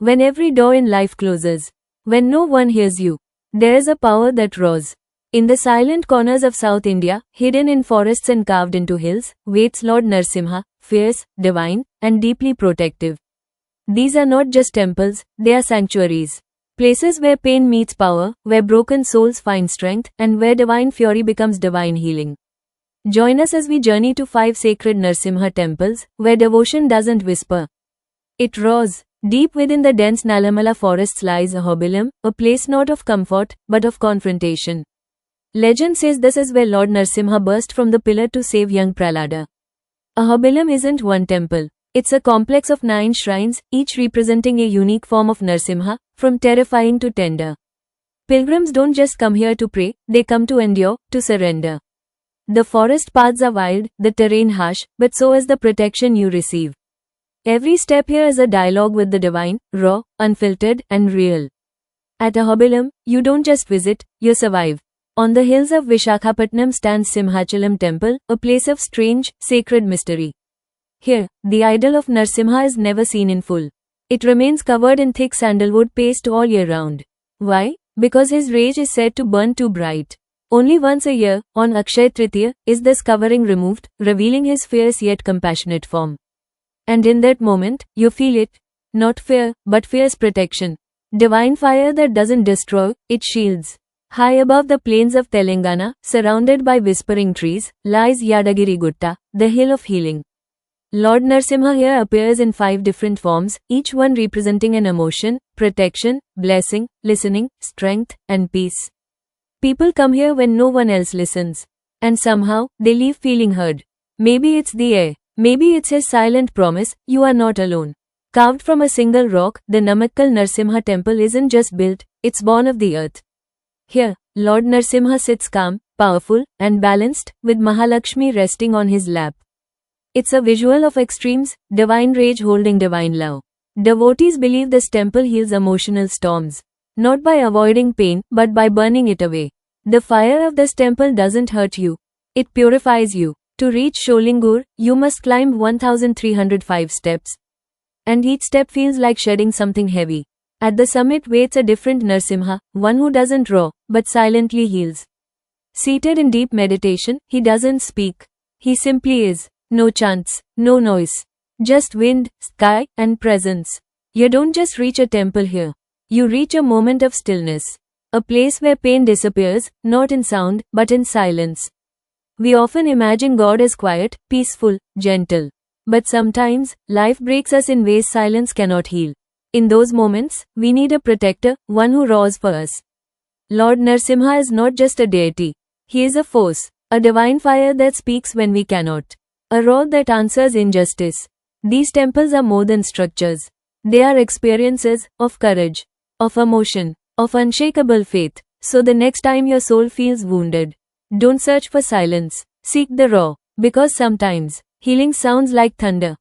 When every door in life closes, when no one hears you, there is a power that roars. In the silent corners of South India, hidden in forests and carved into hills, waits Lord Narsimha, fierce, divine, and deeply protective. These are not just temples, they are sanctuaries. Places where pain meets power, where broken souls find strength, and where divine fury becomes divine healing. Join us as we journey to 5 sacred Narsimha temples, where devotion doesn't whisper. It roars. Deep within the dense Nalamala forests lies Ahobilam, a place not of comfort, but of confrontation. Legend says this is where Lord Narsimha burst from the pillar to save young Prahlada. Ahobilam isn't one temple. It's a complex of 9 shrines, each representing a unique form of Narsimha, from terrifying to tender. Pilgrims don't just come here to pray, they come to endure, to surrender. The forest paths are wild, the terrain harsh, but so is the protection you receive. Every step here is a dialogue with the divine, raw, unfiltered, and real. At Ahobilam, you don't just visit, you survive. On the hills of Vishakhapatnam stands Simhachalam temple, a place of strange, sacred mystery. Here, the idol of Narsimha is never seen in full. It remains covered in thick sandalwood paste all year round. Why? Because his rage is said to burn too bright. Only once a year, on Akshaya Tritiya, is this covering removed, revealing his fierce yet compassionate form. And in that moment, you feel it. Not fear, but fierce protection. Divine fire that doesn't destroy, it shields. High above the plains of Telangana, surrounded by whispering trees, lies Yadagiri Gutta, the hill of healing. Lord Narsimha here appears in 5 different forms, each one representing an emotion, protection, blessing, listening, strength, and peace. People come here when no one else listens. And somehow, they leave feeling heard. Maybe it's the air. Maybe it's his silent promise, you are not alone. Carved from a single rock, the Namakkal Narsimha temple isn't just built, it's born of the earth. Here, Lord Narsimha sits calm, powerful, and balanced, with Mahalakshmi resting on his lap. It's a visual of extremes, divine rage holding divine love. Devotees believe this temple heals emotional storms. Not by avoiding pain, but by burning it away. The fire of this temple doesn't hurt you. It purifies you. To reach Sholingur, you must climb 1305 steps. And each step feels like shedding something heavy. At the summit waits a different Narsimha, one who doesn't roar, but silently heals. Seated in deep meditation, he doesn't speak. He simply is. No chants, no noise. Just wind, sky, and presence. You don't just reach a temple here. You reach a moment of stillness. A place where pain disappears, not in sound, but in silence. We often imagine God as quiet, peaceful, gentle. But sometimes, life breaks us in ways silence cannot heal. In those moments, we need a protector, one who roars for us. Lord Narsimha is not just a deity. He is a force, a divine fire that speaks when we cannot. A roar that answers injustice. These temples are more than structures. They are experiences of courage, of emotion, of unshakable faith. So the next time your soul feels wounded, don't search for silence. Seek the roar, because sometimes healing sounds like thunder.